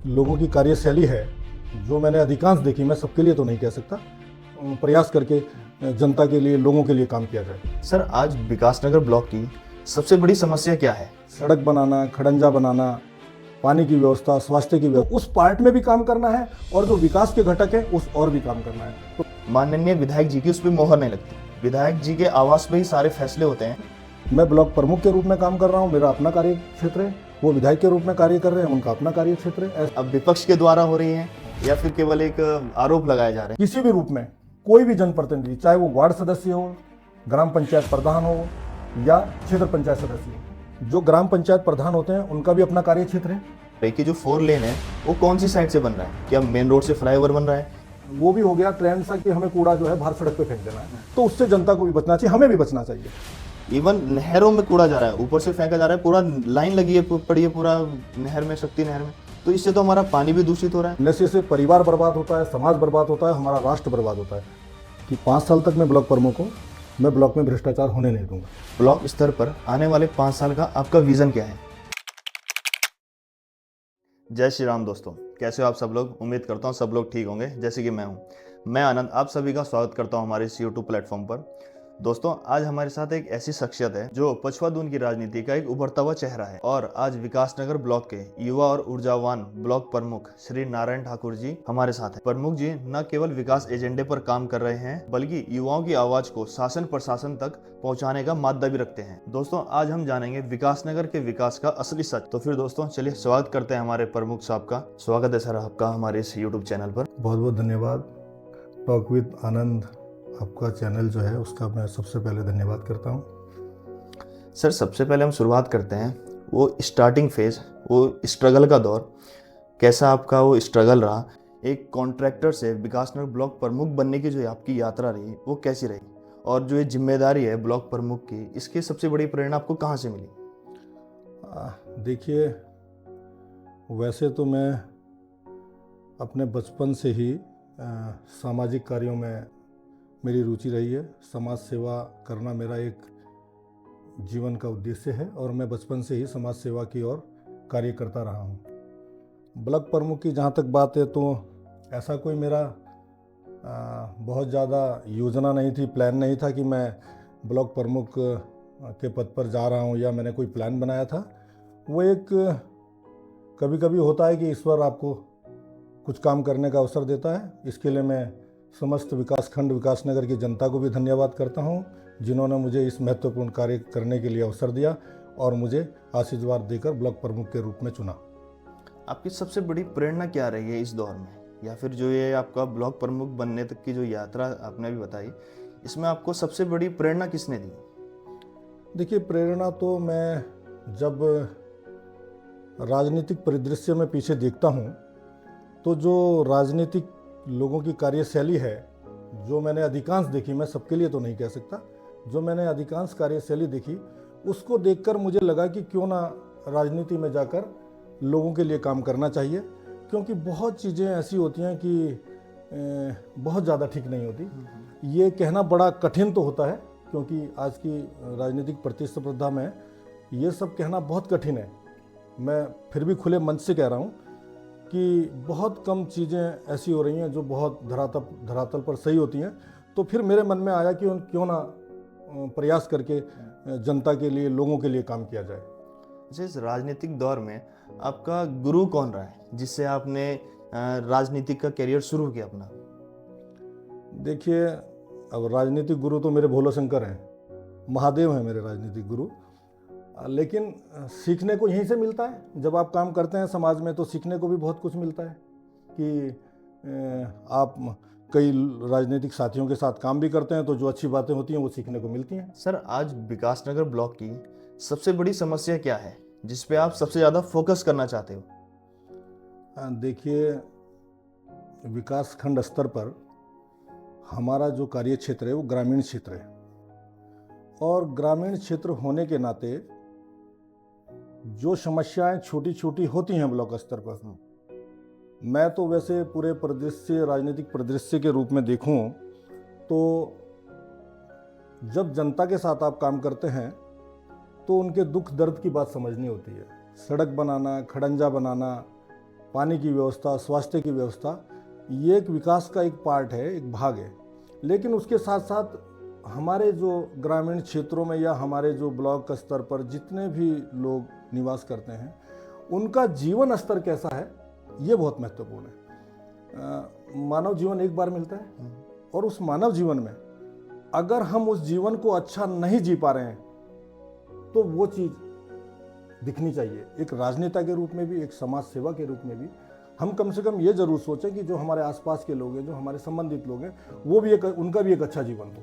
लोगों की कार्यशैली है, जो मैंने अधिकांश देखी, मैं सबके लिए तो नहीं कह सकता, प्रयास करके जनता के लिए, लोगों के लिए काम किया जाए। सर, आज विकासनगर ब्लॉक की सबसे बड़ी समस्या क्या है? सड़क बनाना, खड़ंजा बनाना, पानी की व्यवस्था, स्वास्थ्य की व्यवस्था, उस पार्ट में भी काम करना है और जो विकास के घटक है उस और भी काम करना है। तो माननीय विधायक जी की उस पर मोहर नहीं लगती। विधायक जी के आवास पे ही सारे फैसले होते हैं। मैं ब्लॉक प्रमुख के रूप में काम कर रहा हूँ, मेरा अपना कार्य क्षेत्र है, वो विधायक के रूप में कार्य कर रहे हैं, उनका अपना कार्य क्षेत्र है। अब विपक्ष के द्वारा हो रही है या फिर केवल एक आरोप लगाए जा रहे हैं? किसी भी रूप में कोई भी जनप्रतिनिधि, चाहे वो वार्ड सदस्य हो, ग्राम पंचायत प्रधान हो या क्षेत्र पंचायत सदस्य हो, जो ग्राम पंचायत प्रधान होते हैं उनका भी अपना कार्य क्षेत्र है। कि जो 4 लेन है वो कौन सी साइड से बन रहा है? क्या मेन रोड से फ्लाईओवर बन रहा है? वो भी हो गया ट्रेंड सा कि हमें कूड़ा जो है बाहर सड़क पे फेंक देना है, तो उससे जनता को भी बचना चाहिए, हमें भी बचना चाहिए। इवन नहरों में कूड़ा जा रहा है, ऊपर से फेंका जा रहा है, पूरा लाइन लगी है पड़ी है पूरा नहर में, शक्ति नहर में। तो इससे तो हमारा पानी भी दूषित हो रहा है। नशे से परिवार बर्बाद होता है, समाज बर्बाद होता है, हमारा राष्ट्र बर्बाद होता है। कि 5 साल तक मैं ब्लॉक प्रमुख हूँ, मैं ब्लॉक में भ्रष्टाचार होने नहीं दूंगा। ब्लॉक स्तर पर आने वाले 5 साल का आपका विजन क्या है? जय श्री राम दोस्तों, कैसे हो आप सब लोग? उम्मीद करता हूँ सब लोग ठीक होंगे, जैसे कि मैं हूँ। मैं आनंद आप सभी का स्वागत करता हूँ हमारे इस यूट्यूब प्लेटफॉर्म पर। दोस्तों, आज हमारे साथ एक ऐसी शख्सियत है जो पछुआ दून की राजनीति का एक उभरता हुआ चेहरा है। और आज विकासनगर ब्लॉक के युवा और ऊर्जावान ब्लॉक प्रमुख श्री नारायण ठाकुर जी हमारे साथ हैं। प्रमुख जी न केवल विकास एजेंडे पर काम कर रहे हैं, बल्कि युवाओं की आवाज को शासन प्रशासन तक पहुंचाने का माद्दा भी रखते हैं। दोस्तों, आज हम जानेंगे विकासनगर के विकास का असली सच। तो फिर दोस्तों, चलिए स्वागत करते हैं हमारे प्रमुख साहब का। स्वागत है सर आपका हमारे इस यूट्यूब चैनल पर। बहुत बहुत धन्यवाद। टॉक विद आनंद आपका चैनल जो है, उसका मैं सबसे पहले धन्यवाद करता हूँ। सर, सबसे पहले हम शुरुआत करते हैं वो स्टार्टिंग फेज, वो स्ट्रगल का दौर। कैसा आपका वो स्ट्रगल रहा? एक कॉन्ट्रैक्टर से विकासनगर ब्लॉक प्रमुख बनने की जो आपकी यात्रा रही, वो कैसी रही? और जो ये जिम्मेदारी है ब्लॉक प्रमुख की, इसकी सबसे बड़ी प्रेरणा आपको कहाँ से मिली? देखिए, वैसे तो मैं अपने बचपन से ही सामाजिक कार्यों में मेरी रुचि रही है। समाज सेवा करना मेरा एक जीवन का उद्देश्य है और मैं बचपन से ही समाज सेवा की ओर कार्य करता रहा हूँ। ब्लॉक प्रमुख की जहाँ तक बात है, तो ऐसा कोई मेरा बहुत ज़्यादा योजना नहीं थी, प्लान नहीं था कि मैं ब्लॉक प्रमुख के पद पर जा रहा हूँ या मैंने कोई प्लान बनाया था। वो एक कभी कभी होता है कि ईश्वर आपको कुछ काम करने का अवसर देता है। इसके लिए मैं समस्त विकासखंड विकासनगर की जनता को भी धन्यवाद करता हूं, जिन्होंने मुझे इस महत्वपूर्ण कार्य करने के लिए अवसर दिया और मुझे आशीर्वाद देकर ब्लॉक प्रमुख के रूप में चुना। आपकी सबसे बड़ी प्रेरणा क्या रही है इस दौर में, या फिर जो ये आपका ब्लॉक प्रमुख बनने तक की जो यात्रा आपने अभी बताई, इसमें आपको सबसे बड़ी प्रेरणा किसने दी? देखिए, प्रेरणा तो मैं जब राजनीतिक परिदृश्य में पीछे देखता हूँ, तो जो राजनीतिक लोगों की कार्यशैली है, जो मैंने अधिकांश देखी, मैं सबके लिए तो नहीं कह सकता, जो मैंने अधिकांश कार्यशैली देखी, उसको देखकर मुझे लगा कि क्यों ना राजनीति में जाकर लोगों के लिए काम करना चाहिए। क्योंकि बहुत चीज़ें ऐसी होती हैं कि बहुत ज़्यादा ठीक नहीं होती। ये कहना बड़ा कठिन तो होता है, क्योंकि आज की राजनीतिक प्रतिस्पर्धा में ये सब कहना बहुत कठिन है। मैं फिर भी खुले मन से कह रहा हूँ कि बहुत कम चीज़ें ऐसी हो रही हैं जो बहुत धरातल पर सही होती हैं। तो फिर मेरे मन में आया कि क्यों ना प्रयास करके जनता के लिए, लोगों के लिए काम किया जाए। इस राजनीतिक दौर में आपका गुरु कौन रहा है, जिससे आपने राजनीतिक का करियर शुरू किया अपना? देखिए, अब राजनीतिक गुरु तो मेरे भोला शंकर हैं, महादेव हैं मेरे राजनीतिक गुरु। लेकिन सीखने को यहीं से मिलता है। जब आप काम करते हैं समाज में, तो सीखने को भी बहुत कुछ मिलता है कि आप कई राजनीतिक साथियों के साथ काम भी करते हैं, तो जो अच्छी बातें होती हैं वो सीखने को मिलती हैं। सर, आज विकासनगर ब्लॉक की सबसे बड़ी समस्या क्या है, जिस पे आप सबसे ज़्यादा फोकस करना चाहते हो? देखिए, विकास खंड स्तर पर हमारा जो कार्य क्षेत्र है वो ग्रामीण क्षेत्र है, और ग्रामीण क्षेत्र होने के नाते जो समस्याएं छोटी छोटी होती हैं ब्लॉक स्तर पर, मैं तो वैसे पूरे परिदृश्य, राजनीतिक परिदृश्य के रूप में देखूं तो जब जनता के साथ आप काम करते हैं तो उनके दुख दर्द की बात समझनी होती है। सड़क बनाना, खड़ंजा बनाना, पानी की व्यवस्था, स्वास्थ्य की व्यवस्था, ये एक विकास का एक पार्ट है, एक भाग है। लेकिन उसके साथ साथ हमारे जो ग्रामीण क्षेत्रों में या हमारे जो ब्लॉक स्तर पर जितने भी लोग निवास करते हैं, उनका जीवन स्तर कैसा है, ये बहुत महत्वपूर्ण है। मानव जीवन एक बार मिलता है और उस मानव जीवन में अगर हम उस जीवन को अच्छा नहीं जी पा रहे हैं तो वो चीज़ दिखनी चाहिए। एक राजनेता के रूप में भी, एक समाज सेवा के रूप में भी हम कम से कम ये जरूर सोचें कि जो हमारे आसपास के लोग हैं, जो हमारे संबंधित लोग हैं, वो भी उनका भी एक अच्छा जीवन हो।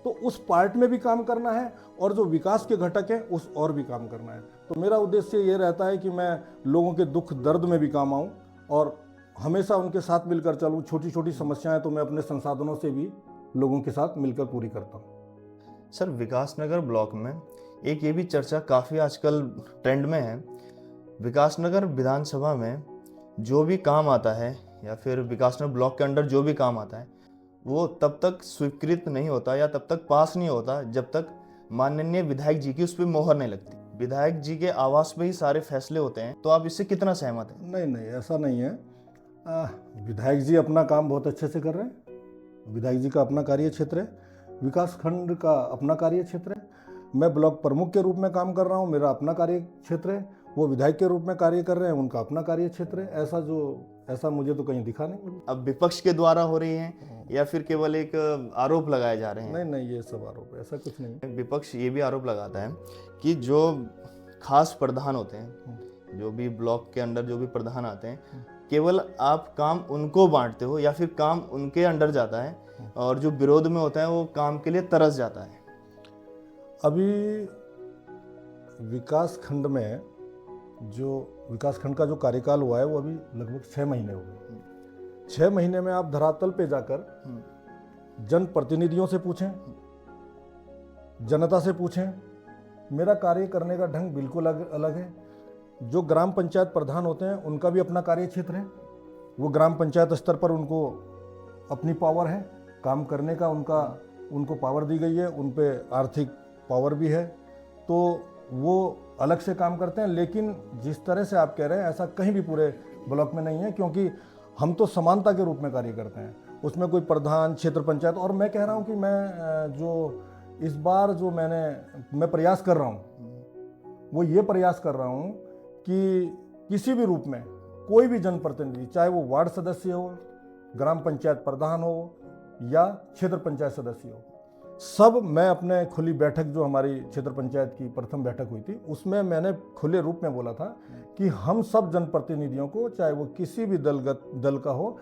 तो उस पार्ट में भी काम करना है और जो विकास के घटक हैं उस और भी काम करना है। तो मेरा उद्देश्य ये रहता है कि मैं लोगों के दुख दर्द में भी काम आऊँ और हमेशा उनके साथ मिलकर चलूँ। छोटी छोटी समस्याएं तो मैं अपने संसाधनों से भी लोगों के साथ मिलकर पूरी करता हूँ। सर, विकासनगर ब्लॉक में एक ये भी चर्चा काफ़ी आजकल ट्रेंड में है, विकासनगर विधानसभा में जो भी काम आता है या फिर विकासनगर ब्लॉक के अंडर जो भी काम आता है वो तब तक स्वीकृत नहीं होता या तब तक पास नहीं होता जब तक माननीय विधायक जी की उस पर मोहर नहीं लगती। विधायक जी के आवास में ही सारे फैसले होते हैं, तो आप इससे कितना सहमत हैं? नहीं नहीं, ऐसा नहीं है। विधायक जी अपना काम बहुत अच्छे से कर रहे हैं। विधायक जी का अपना कार्य क्षेत्र है, विकास खंड का अपना कार्य क्षेत्र है। मैं ब्लॉक प्रमुख के रूप में काम कर रहा हूँ, मेरा अपना कार्य क्षेत्र है। वो विधायक के रूप में कार्य कर रहे हैं, उनका अपना कार्य क्षेत्र है। ऐसा मुझे तो कहीं दिखा नहीं। अब विपक्ष के द्वारा हो रही है या फिर केवल एक आरोप लगाए जा रहे हैं? नहीं नहीं, ये सब आरोप है, ऐसा कुछ नहीं है। विपक्ष ये भी आरोप लगाता है कि जो खास प्रधान होते हैं, जो भी ब्लॉक के अंडर जो भी प्रधान आते हैं, केवल आप काम उनको बांटते हो या फिर काम उनके अंडर जाता है और जो विरोध में होता है वो काम के लिए तरस जाता है। अभी विकास खंड में जो विकास खंड का जो कार्यकाल हुआ है वो अभी लगभग 6 महीने हो गए। 6 महीने में आप धरातल पे जाकर जनप्रतिनिधियों से पूछें, जनता से पूछें, मेरा कार्य करने का ढंग बिल्कुल अलग है। जो ग्राम पंचायत प्रधान होते हैं उनका भी अपना कार्य क्षेत्र है। वो ग्राम पंचायत स्तर पर उनको अपनी पावर है, काम करने का उनको पावर दी गई है, उन पे आर्थिक पावर भी है, तो वो अलग से काम करते हैं। लेकिन जिस तरह से आप कह रहे हैं ऐसा कहीं भी पूरे ब्लॉक में नहीं है, क्योंकि हम तो समानता के रूप में कार्य करते हैं। उसमें कोई प्रधान, क्षेत्र पंचायत, और मैं कह रहा हूँ कि मैं जो इस बार जो मैं प्रयास कर रहा हूँ वो ये प्रयास कर रहा हूँ कि किसी भी रूप में कोई भी जनप्रतिनिधि, चाहे वो वार्ड सदस्य हो, ग्राम पंचायत प्रधान हो या क्षेत्र पंचायत सदस्य हो, सब मैं अपने खुली बैठक, जो हमारी क्षेत्र पंचायत की प्रथम बैठक हुई थी, उसमें मैंने खुले रूप में बोला था कि हम सब जनप्रतिनिधियों को, चाहे वो किसी भी दल का हो,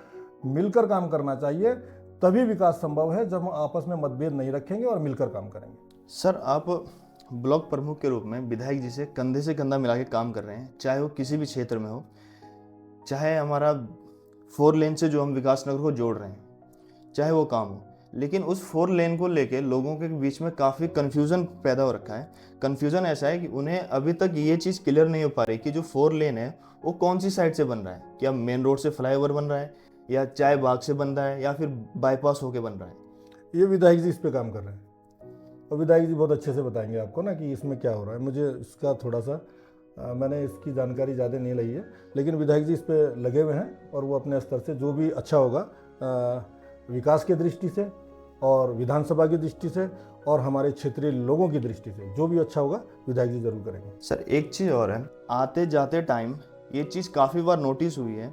मिलकर काम करना चाहिए। तभी विकास संभव है जब हम आपस में मतभेद नहीं रखेंगे और मिलकर काम करेंगे। सर, आप ब्लॉक प्रमुख के रूप में विधायक जी से कंधा मिला के काम कर रहे हैं, चाहे वो किसी भी क्षेत्र में हो, चाहे हमारा 4 लेन से जो हम विकासनगर को जोड़ रहे हैं, चाहे वो काम हो, लेकिन उस 4 लेन को लेके लोगों के बीच में काफ़ी कन्फ्यूज़न पैदा हो रखा है। कन्फ्यूज़न ऐसा है कि उन्हें अभी तक ये चीज़ क्लियर नहीं हो पा रही कि जो 4 लेन है वो कौन सी साइड से बन रहा है। क्या मेन रोड से फ्लाईओवर बन रहा है, या चाय बाग से बन रहा है, या फिर बाईपास होके बन रहा है? ये विधायक जी इस पे काम कर रहे हैं और विधायक जी बहुत अच्छे से बताएंगे आपको ना कि इसमें क्या हो रहा है। मुझे इसका थोड़ा सा मैंने इसकी जानकारी ज़्यादा नहीं ली है, लेकिन विधायक जी इस पे लगे हुए हैं और वो अपने स्तर से जो भी अच्छा होगा विकास की दृष्टि से और विधानसभा की दृष्टि से और हमारे क्षेत्रीय लोगों की दृष्टि से जो भी अच्छा होगा विधायक जी जरूर करेंगे। सर, एक चीज़ और है, आते जाते टाइम ये चीज़ काफ़ी बार नोटिस हुई है,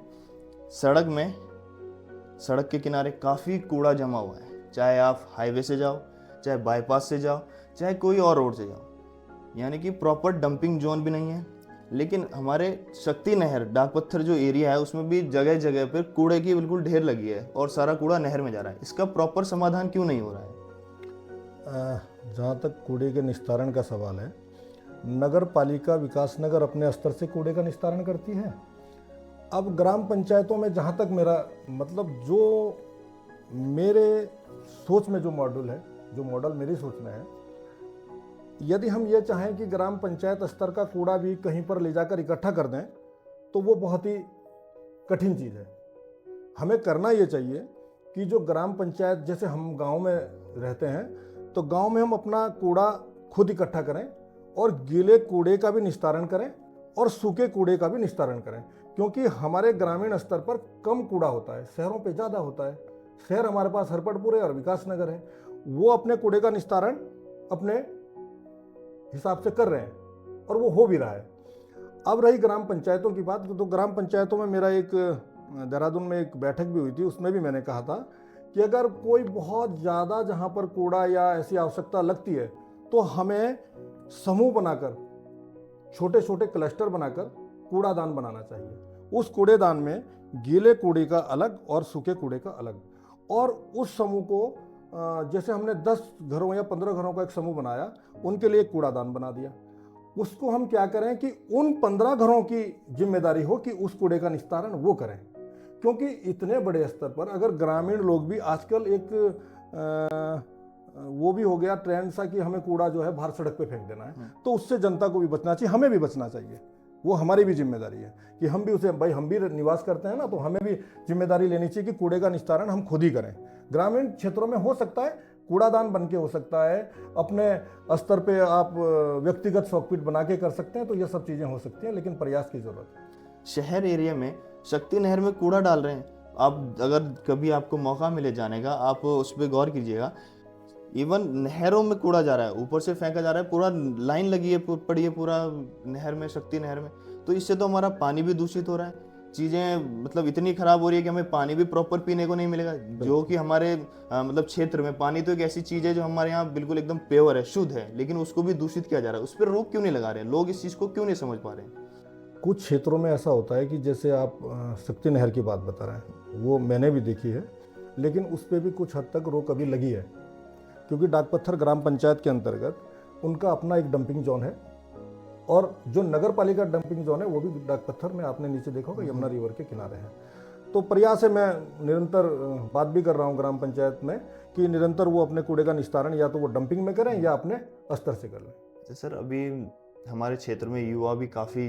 सड़क के किनारे काफ़ी कूड़ा जमा हुआ है। चाहे आप हाईवे से जाओ, चाहे बाईपास से जाओ, चाहे कोई और रोड से जाओ, यानी कि प्रॉपर डंपिंग जोन भी नहीं है। लेकिन हमारे शक्ति नहर डाकपत्थर जो एरिया है उसमें भी जगह जगह पर कूड़े की बिल्कुल ढेर लगी है और सारा कूड़ा नहर में जा रहा है। इसका प्रॉपर समाधान क्यों नहीं हो रहा है? जहाँ तक कूड़े के निस्तारण का सवाल है, नगर पालिका विकासनगर अपने स्तर से कूड़े का निस्तारण करती है। अब ग्राम पंचायतों में जहाँ तक मेरा मतलब, जो मेरे सोच में जो मॉडल मेरी सोच में है, यदि हम ये चाहें कि ग्राम पंचायत स्तर का कूड़ा भी कहीं पर ले जाकर इकट्ठा कर दें तो वो बहुत ही कठिन चीज़ है। हमें करना ये चाहिए कि जो ग्राम पंचायत, जैसे हम गांव में रहते हैं तो गांव में हम अपना कूड़ा खुद इकट्ठा करें और गीले कूड़े का भी निस्तारण करें और सूखे कूड़े का भी निस्तारण करें, क्योंकि हमारे ग्रामीण स्तर पर कम कूड़ा होता है, शहरों पे ज़्यादा होता है। शहर हमारे पास हरपटपुर है और विकास नगर है, वो अपने कूड़े का निस्तारण अपने हिसाब से कर रहे हैं और वो हो भी रहा है। अब रही ग्राम पंचायतों की बात, तो ग्राम पंचायतों में मेरा एक देहरादून में एक बैठक भी हुई थी, उसमें भी मैंने कहा था कि अगर कोई बहुत ज़्यादा जहाँ पर कूड़ा या ऐसी आवश्यकता लगती है तो हमें समूह बनाकर, छोटे छोटे क्लस्टर बनाकर कूड़ादान बनाना चाहिए। उस कूड़ेदान में गीले कूड़े का अलग और सूखे कूड़े का अलग, और उस समूह को जैसे हमने 10 घरों या 15 घरों का एक समूह बनाया, उनके लिए एक कूड़ादान बना दिया। उसको हम क्या करें कि उन 15 घरों की जिम्मेदारी हो कि उस कूड़े का निस्तारण वो करें, क्योंकि इतने बड़े स्तर पर अगर ग्रामीण लोग भी, आजकल एक वो भी हो गया ट्रेंड सा कि हमें कूड़ा जो है बाहर सड़क पे फेंक देना है, तो उससे जनता को भी बचना चाहिए, हमें भी बचना चाहिए। वो हमारी भी जिम्मेदारी है कि हम भी उसे, भाई हम भी निवास करते हैं ना, तो हमें भी जिम्मेदारी लेनी चाहिए कि कूड़े का निस्तारण हम खुद ही करें। ग्रामीण क्षेत्रों में हो सकता है कूड़ादान बन के हो सकता है, अपने स्तर पे आप व्यक्तिगत सॉकपिट बना के कर सकते हैं, तो ये सब चीज़ें हो सकती हैं, लेकिन प्रयास की जरूरत है। शहर एरिया में शक्ति नहर में कूड़ा डाल रहे हैं, आप अगर कभी आपको मौका मिले जाने का, आप उस पर गौर कीजिएगा। इवन नहरों में कूड़ा जा रहा है, ऊपर से फेंका जा रहा है, पूरा लाइन लगी है, पड़ी है पूरा नहर में, शक्ति नहर में। तो इससे तो हमारा पानी भी दूषित हो रहा है, चीज़ें मतलब इतनी खराब हो रही है कि हमें पानी भी प्रॉपर पीने को नहीं मिलेगा। जो कि हमारे मतलब क्षेत्र में पानी तो एक ऐसी चीज़ है जो हमारे यहाँ बिल्कुल एकदम प्योर है, शुद्ध है, लेकिन उसको भी दूषित किया जा रहा है। उस पर रोक क्यों नहीं लगा रहे हैं लोग? इस चीज़ को क्यों नहीं समझ पा रहे हैं? कुछ क्षेत्रों में ऐसा होता है कि जैसे आप शक्ति नहर की बात बता रहे हैं, वो मैंने भी देखी है, लेकिन उस पर भी कुछ हद तक रोक अभी लगी है, क्योंकि डाकपत्थर ग्राम पंचायत के अंतर्गत उनका अपना एक डंपिंग जोन है, और जो नगर पालिका डंपिंग जोन है वो भी डाकपत्थर में, आपने नीचे देखा होगा, यमुना रिवर के किनारे है। तो प्रयास है, मैं निरंतर बात भी कर रहा हूँ ग्राम पंचायत में कि निरंतर वो अपने कूड़े का निस्तारण या तो वो डंपिंग में करें या अपने स्तर से कर लें। तो सर, अभी हमारे क्षेत्र में युवा भी काफ़ी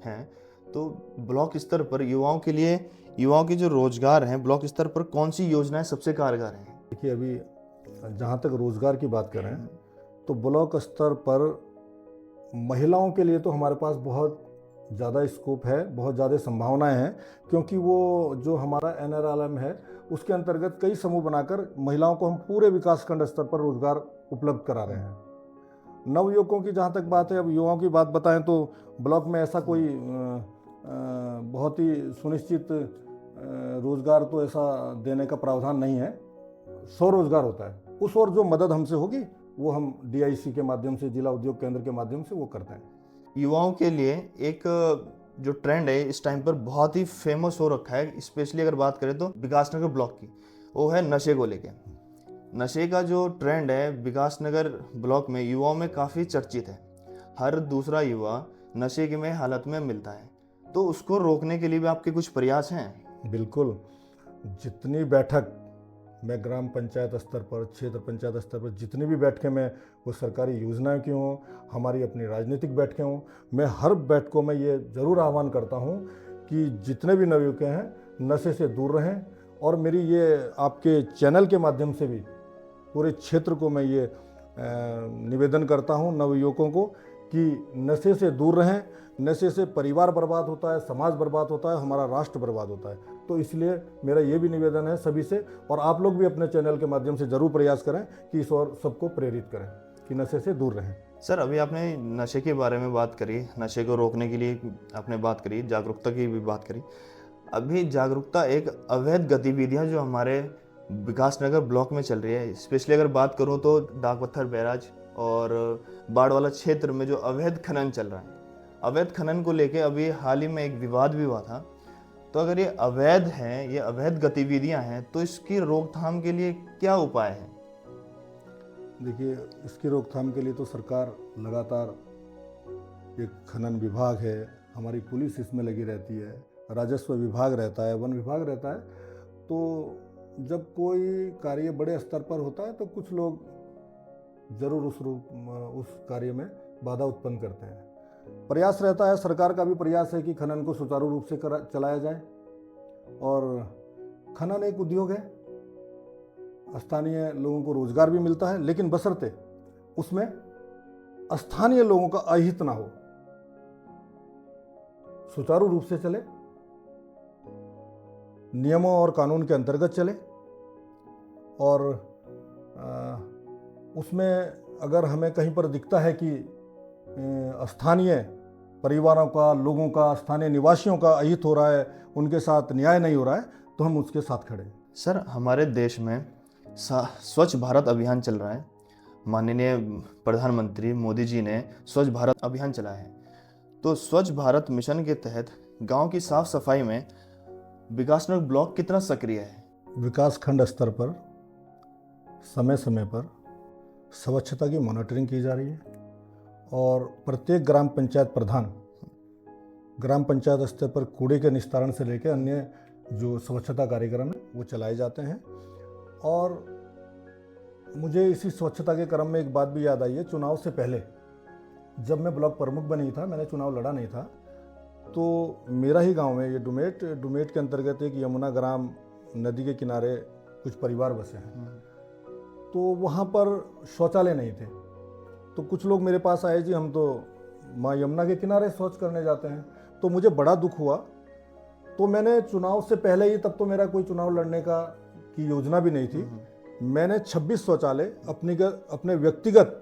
हैं, तो ब्लॉक स्तर पर युवाओं के लिए, युवाओं के जो रोजगार हैं, ब्लॉक स्तर पर कौन सी योजनाएं सबसे कारगर हैं? देखिए, अभी जहाँ तक रोजगार की बात करें तो ब्लॉक स्तर पर महिलाओं के लिए तो हमारे पास बहुत ज़्यादा स्कोप है, बहुत ज़्यादा संभावनाएं हैं, क्योंकि वो जो हमारा NRLM है उसके अंतर्गत कई समूह बनाकर महिलाओं को हम पूरे विकासखंड स्तर पर रोजगार उपलब्ध करा रहे हैं। नवयुवकों की जहाँ तक बात है, अब युवाओं की बात बताएं तो ब्लॉक में ऐसा कोई बहुत ही सुनिश्चित रोजगार तो ऐसा देने का प्रावधान नहीं है। स्वरोजगार होता है, उस और जो मदद हमसे होगी वो हम DIC के माध्यम से, जिला उद्योग केंद्र के माध्यम से वो करते हैं। युवाओं के लिए एक जो ट्रेंड है इस टाइम पर बहुत ही फेमस हो रखा है, स्पेशली अगर बात करें तो विकासनगर ब्लॉक की, वो है नशे को लेके। नशे का जो ट्रेंड है विकासनगर ब्लॉक में युवाओं में काफ़ी चर्चित है। हर दूसरा युवा नशे की में हालत में मिलता है, तो उसको रोकने के लिए भी आपके कुछ प्रयास हैं? बिल्कुल, जितनी बैठक मैं ग्राम पंचायत स्तर पर, क्षेत्र पंचायत स्तर पर जितनी भी बैठकें में, वो सरकारी योजनाएं की हों, हमारी अपनी राजनीतिक बैठकें हों, मैं हर बैठकों में ये ज़रूर आह्वान करता हूं कि जितने भी नवयुवक हैं नशे से दूर रहें। और मेरी ये आपके चैनल के माध्यम से भी पूरे क्षेत्र को मैं ये निवेदन करता हूं नवयुवकों को कि नशे से दूर रहें। नशे से परिवार बर्बाद होता है, समाज बर्बाद होता है, हमारा राष्ट्र बर्बाद होता है। तो इसलिए मेरा ये भी निवेदन है सभी से, और आप लोग भी अपने चैनल के माध्यम से ज़रूर प्रयास करें कि इस और सबको प्रेरित करें कि नशे से दूर रहें। सर, अभी आपने नशे के बारे में बात करी, नशे को रोकने के लिए आपने बात करी, जागरूकता की भी बात करी। अभी जागरूकता एक अवैध गतिविधियां जो हमारे विकासनगर ब्लॉक में चल रही है, स्पेशली अगर बात करूं तो डाकपत्थर बैराज और बाढ़ वाला क्षेत्र में जो अवैध खनन चल रहा है, अवैध खनन को लेके अभी हाल ही में एक विवाद भी हुआ था। तो अगर ये अवैध हैं, ये अवैध गतिविधियां हैं, तो इसकी रोकथाम के लिए क्या उपाय है? देखिए, इसकी रोकथाम के लिए तो सरकार लगातार, एक खनन विभाग है, हमारी पुलिस इसमें लगी रहती है, राजस्व विभाग रहता है, वन विभाग रहता है। तो जब कोई कार्य बड़े स्तर पर होता है तो कुछ लोग ज़रूर उस कार्य में बाधा उत्पन्न करते हैं। प्रयास रहता है, सरकार का भी प्रयास है कि खनन को सुचारू रूप से चलाया जाए। और खनन एक उद्योग है, स्थानीय लोगों को रोजगार भी मिलता है, लेकिन बशर्ते उसमें स्थानीय लोगों का अहित ना हो, सुचारू रूप से चले नियमों और कानून के अंतर्गत चले और उसमें अगर हमें कहीं पर दिखता है कि स्थानीय परिवारों का, लोगों का, स्थानीय निवासियों का अहित हो रहा है, उनके साथ न्याय नहीं हो रहा है, तो हम उसके साथ खड़े हैं। सर, हमारे देश में स्वच्छ भारत अभियान चल रहा है। माननीय प्रधानमंत्री मोदी जी ने स्वच्छ भारत अभियान चलाया है। तो स्वच्छ भारत मिशन के तहत गांव की साफ सफाई में विकासनगर ब्लॉक कितना सक्रिय है? विकास खंड स्तर पर समय समय पर स्वच्छता की मॉनिटरिंग की जा रही है और प्रत्येक ग्राम पंचायत प्रधान ग्राम पंचायत स्तर पर कूड़े के निस्तारण से लेकर अन्य जो स्वच्छता कार्यक्रम है वो चलाए जाते हैं। और मुझे इसी स्वच्छता के क्रम में एक बात भी याद आई है। चुनाव से पहले जब मैं ब्लॉक प्रमुख बनी था, मैंने चुनाव लड़ा नहीं था, तो मेरा ही गांव में ये डुमेट के अंतर्गत एक यमुना ग्राम नदी के किनारे कुछ परिवार बसे हैं। तो वहाँ पर शौचालय नहीं थे, तो कुछ लोग मेरे पास आए, जी हम तो माँ यमुना के किनारे शौच करने जाते हैं। तो मुझे बड़ा दुख हुआ। तो मैंने चुनाव से पहले ही, तब तो मेरा कोई चुनाव लड़ने की योजना भी नहीं थी, मैंने 26 शौचालय अपने व्यक्तिगत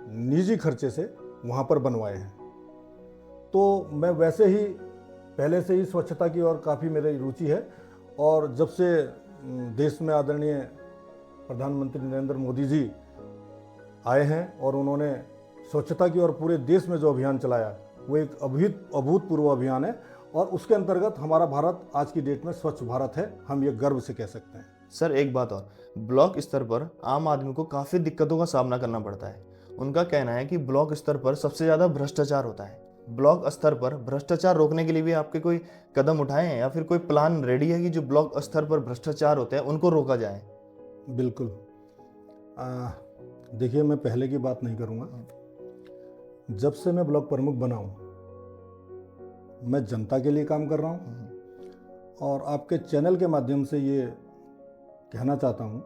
निजी खर्चे से वहाँ पर बनवाए हैं। तो मैं वैसे ही पहले से ही स्वच्छता की ओर काफ़ी मेरी रुचि है। और जब से देश में आदरणीय प्रधानमंत्री नरेंद्र मोदी जी आए हैं और उन्होंने स्वच्छता की ओर पूरे देश में जो अभियान चलाया, वो एक अभूतपूर्व अभियान है और उसके अंतर्गत हमारा भारत आज की डेट में स्वच्छ भारत है, हम ये गर्व से कह सकते हैं। सर, एक बात और, ब्लॉक स्तर पर आम आदमी को काफ़ी दिक्कतों का सामना करना पड़ता है। उनका कहना है कि ब्लॉक स्तर पर सबसे ज़्यादा भ्रष्टाचार होता है। ब्लॉक स्तर पर भ्रष्टाचार रोकने के लिए भी आपके कोई कदम उठाए हैं या फिर कोई प्लान रेडी है कि जो ब्लॉक स्तर पर भ्रष्टाचार होते हैं उनको रोका जाए? बिल्कुल। देखिए, मैं पहले की बात नहीं करूँगा। जब से मैं ब्लॉक प्रमुख बना हूँ, मैं जनता के लिए काम कर रहा हूँ और आपके चैनल के माध्यम से ये कहना चाहता हूँ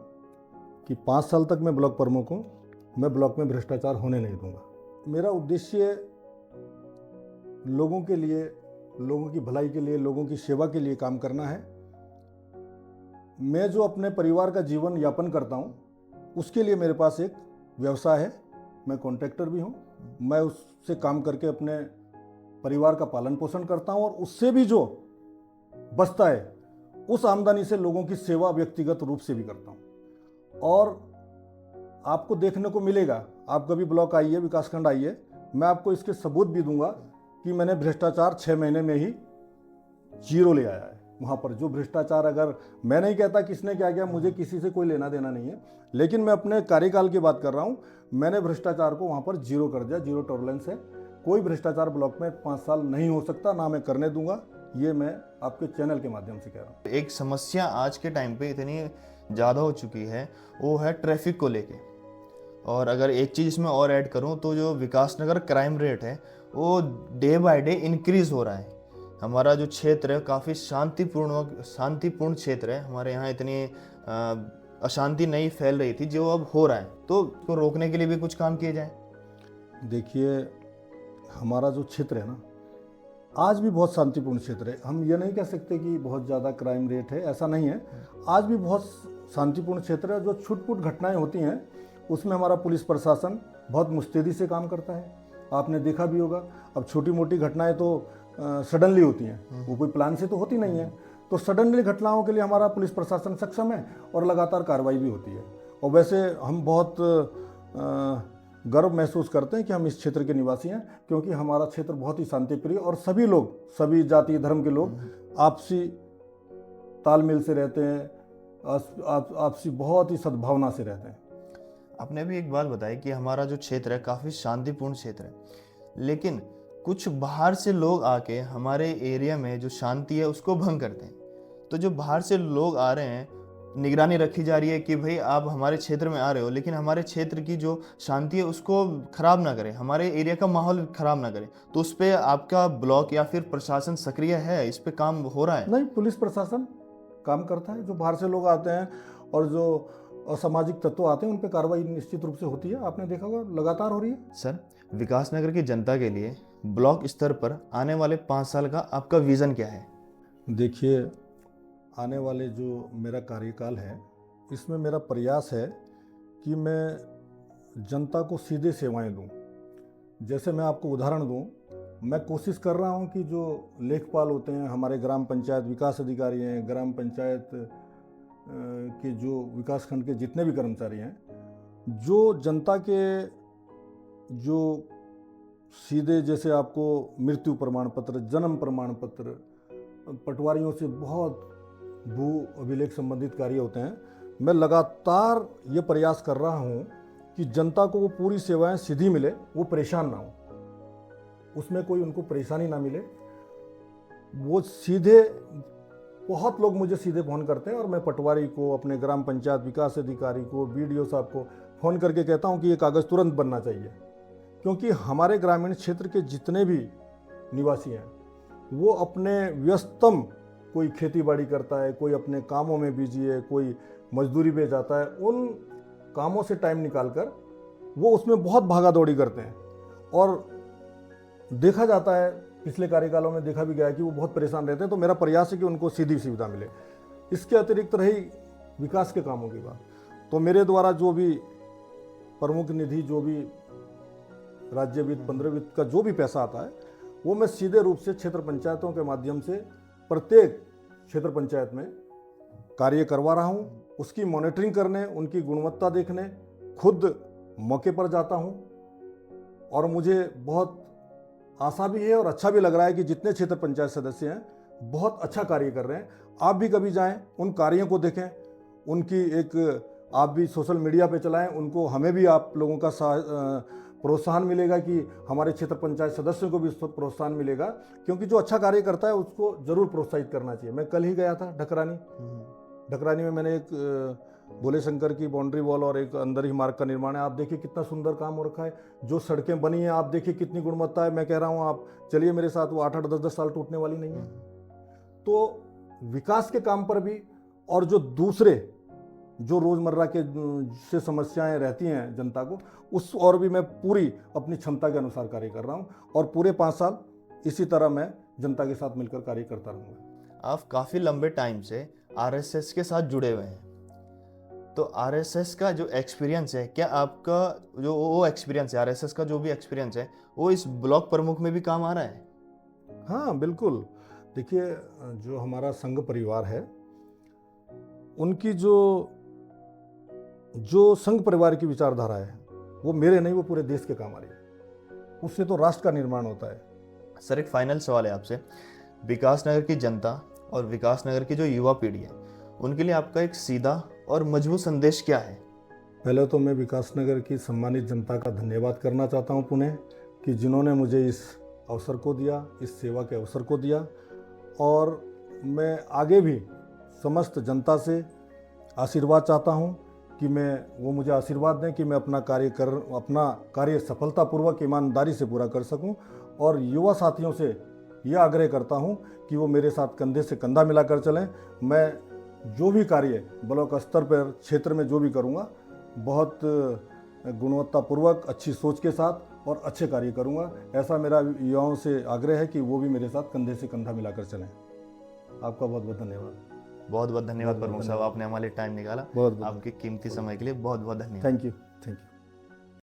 कि 5 साल तक मैं ब्लॉक प्रमुख हूँ, मैं ब्लॉक में भ्रष्टाचार होने नहीं दूंगा। मेरा उद्देश्य लोगों के लिए, लोगों की भलाई के लिए, लोगों की सेवा के लिए काम करना है। मैं जो अपने परिवार का जीवन यापन करता हूँ, उसके लिए मेरे पास एक व्यवसाय है, मैं कॉन्ट्रैक्टर भी हूँ। मैं उससे काम करके अपने परिवार का पालन पोषण करता हूँ और उससे भी जो बचता है उस आमदनी से लोगों की सेवा व्यक्तिगत रूप से भी करता हूँ। और आपको देखने को मिलेगा, आप कभी ब्लॉक आइए, विकासखंड आइए, मैं आपको इसके सबूत भी दूंगा कि मैंने भ्रष्टाचार 6 महीने में ही 0 ले आया है। वहाँ पर जो भ्रष्टाचार, अगर मैं नहीं कहता किसने क्या किया, मुझे किसी से कोई लेना देना नहीं है, लेकिन मैं अपने कार्यकाल की बात कर रहा हूँ, मैंने भ्रष्टाचार को वहाँ पर 0 कर दिया। 0 टॉलरेंस है। कोई भ्रष्टाचार ब्लॉक में 5 साल नहीं हो सकता, ना मैं करने दूंगा। ये मैं आपके चैनल के माध्यम से कह रहा हूँ। एक समस्या आज के टाइम पे इतनी ज़्यादा हो चुकी है, वो है ट्रैफिक को लेके। और अगर एक चीज़ इसमें और ऐड करूँ तो जो विकासनगर क्राइम रेट है वो डे बाय डे इंक्रीज़ हो रहा है। हमारा जो क्षेत्र है काफ़ी शांतिपूर्ण क्षेत्र है। हमारे यहाँ इतनी अशांति नहीं फैल रही थी जो अब हो रहा है। तो उसको रोकने के लिए भी कुछ काम किए जाए। देखिए, हमारा जो क्षेत्र है ना, आज भी बहुत शांतिपूर्ण क्षेत्र है। हम ये नहीं कह सकते कि बहुत ज़्यादा क्राइम रेट है, ऐसा नहीं है। आज भी बहुत शांतिपूर्ण क्षेत्र है। जो छुटपुट घटनाएं होती हैं उसमें हमारा पुलिस प्रशासन बहुत मुस्तैदी से काम करता है। आपने देखा भी होगा, अब छोटी मोटी घटनाएं तो सडनली होती हैं, वो कोई प्लान से तो होती नहीं है। तो सडनली घटनाओं के लिए हमारा पुलिस प्रशासन सक्षम है और लगातार कार्रवाई भी होती है। और वैसे हम बहुत गर्व महसूस करते हैं कि हम इस क्षेत्र के निवासी हैं, क्योंकि हमारा क्षेत्र बहुत ही शांतिप्रिय और सभी लोग, सभी जाति धर्म के लोग आपसी तालमेल से रहते हैं, आपसी बहुत ही सद्भावना से रहते हैं। आपने भी एक बात बताई कि हमारा जो क्षेत्र है काफ़ी शांतिपूर्ण क्षेत्र है, लेकिन कुछ बाहर से लोग आके हमारे एरिया में जो शांति है उसको भंग करते हैं। तो जो बाहर से लोग आ रहे हैं, निगरानी रखी जा रही है कि भाई आप हमारे क्षेत्र में आ रहे हो, लेकिन हमारे क्षेत्र की जो शांति है उसको खराब ना करें, हमारे एरिया का माहौल खराब ना करें। तो उस पर आपका ब्लॉक या फिर प्रशासन सक्रिय है, इस पे काम हो रहा है? नहीं, पुलिस प्रशासन काम करता है। जो बाहर से लोग आते हैं और जो असामाजिक तत्व आते हैं उन पर कार्रवाई निश्चित रूप से होती है। आपने देखा होगा, लगातार हो रही है। सर, विकासनगर की जनता के लिए ब्लॉक स्तर पर आने वाले 5 साल का आपका विज़न क्या है? देखिए, आने वाले जो मेरा कार्यकाल है, इसमें मेरा प्रयास है कि मैं जनता को सीधे सेवाएं दूं। जैसे मैं आपको उदाहरण दूं, मैं कोशिश कर रहा हूं कि जो लेखपाल होते हैं, हमारे ग्राम पंचायत विकास अधिकारी हैं, ग्राम पंचायत के जो विकास खंड के जितने भी कर्मचारी हैं, जो जनता के जो सीधे जैसे आपको मृत्यु प्रमाण पत्र, जन्म प्रमाण पत्र, पटवारियों से बहुत भू अभिलेख संबंधित कार्य होते हैं, मैं लगातार ये प्रयास कर रहा हूँ कि जनता को वो पूरी सेवाएं सीधी मिले, वो परेशान ना हो, उसमें कोई उनको परेशानी ना मिले। वो सीधे, बहुत लोग मुझे सीधे फ़ोन करते हैं और मैं पटवारी को, अपने ग्राम पंचायत विकास अधिकारी को, बीडीओ साहब को फ़ोन करके कहता हूँ कि ये कागज़ तुरंत बनना चाहिए, क्योंकि हमारे ग्रामीण क्षेत्र के जितने भी निवासी हैं वो अपने व्यस्तम, कोई खेती बाड़ी करता है, कोई अपने कामों में बिजी है, कोई मजदूरी पे जाता है, उन कामों से टाइम निकालकर वो उसमें बहुत भागा दौड़ी करते हैं। और देखा जाता है, पिछले कार्यकालों में देखा भी गया है कि वो बहुत परेशान रहते हैं। तो मेरा प्रयास है कि उनको सीधी सुविधा मिले। इसके अतिरिक्त रही विकास के कामों की बात, तो मेरे द्वारा जो भी प्रमुख निधि, जो भी राज्य वित्त, 15 वित्त का जो भी पैसा आता है, वो मैं सीधे रूप से क्षेत्र पंचायतों के माध्यम से प्रत्येक क्षेत्र पंचायत में कार्य करवा रहा हूँ। उसकी मॉनिटरिंग करने, उनकी गुणवत्ता देखने खुद मौके पर जाता हूँ, और मुझे बहुत आशा भी है और अच्छा भी लग रहा है कि जितने क्षेत्र पंचायत सदस्य हैं बहुत अच्छा कार्य कर रहे हैं। आप भी कभी जाएं, उन कार्यों को देखें, उनकी एक, आप भी सोशल मीडिया पे चलाएं उनको, हमें भी आप लोगों का प्रोत्साहन मिलेगा कि हमारे क्षेत्र पंचायत सदस्यों को भी प्रोत्साहन मिलेगा, क्योंकि जो अच्छा कार्य करता है उसको जरूर प्रोत्साहित करना चाहिए। मैं कल ही गया था ढकरानी में मैंने एक भोले शंकर की बाउंड्री वॉल और एक अंदर ही मार्ग का निर्माण है। आप देखिए कितना सुंदर काम हो रखा है, जो सड़कें बनी हैं आप देखिए कितनी गुणवत्ता है। मैं कह रहा हूँ आप चलिए मेरे साथ, वो 8-8, 10-10 साल टूटने वाली नहीं है। तो विकास के काम पर भी, और जो दूसरे जो रोजमर्रा के से समस्याएं रहती हैं जनता को, उस और भी मैं पूरी अपनी क्षमता के अनुसार कार्य कर रहा हूं, और पूरे 5 साल इसी तरह मैं जनता के साथ मिलकर कार्य करता रहूंगा। आप काफ़ी लंबे टाइम से आरएसएस के साथ जुड़े हुए हैं, तो आरएसएस का जो एक्सपीरियंस है, क्या आपका जो वो एक्सपीरियंस है, आरएसएस का जो भी एक्सपीरियंस है, वो इस ब्लॉक प्रमुख में भी काम आ रहा है? हाँ बिल्कुल। देखिए, जो हमारा संघ परिवार है, उनकी जो संघ परिवार की विचारधारा है, वो मेरे नहीं, वो पूरे देश के काम आ रही है। उससे तो राष्ट्र का निर्माण होता है। सर, एक फाइनल सवाल है आपसे। विकासनगर की जनता और विकासनगर की जो युवा पीढ़ी है, उनके लिए आपका एक सीधा और मजबूत संदेश क्या है? पहले तो मैं विकासनगर की सम्मानित जनता का धन्यवाद करना चाहता हूं पुनः, कि जिन्होंने मुझे इस अवसर को दिया, इस सेवा के अवसर को दिया। और मैं आगे भी समस्त जनता से आशीर्वाद चाहता हूं कि वो मुझे आशीर्वाद दें कि मैं अपना कार्य सफलतापूर्वक, ईमानदारी से पूरा कर सकूं। और युवा साथियों से यह आग्रह करता हूं कि वो मेरे साथ कंधे से कंधा मिलाकर चलें। मैं जो भी कार्य ब्लॉक स्तर पर, क्षेत्र में जो भी करूंगा, बहुत गुणवत्तापूर्वक, अच्छी सोच के साथ और अच्छे कार्य करूंगा। ऐसा मेरा युवाओं से आग्रह है कि वो भी मेरे साथ कंधे से कंधा मिलाकर चलें। आपका बहुत बहुत धन्यवाद। बहुत बहुत धन्यवाद प्रमुख साहब, आपने हमारे लिए टाइम निकाला। बहुत आपके कीमती समय के लिए बहुत बहुत धन्यवाद। Thank you.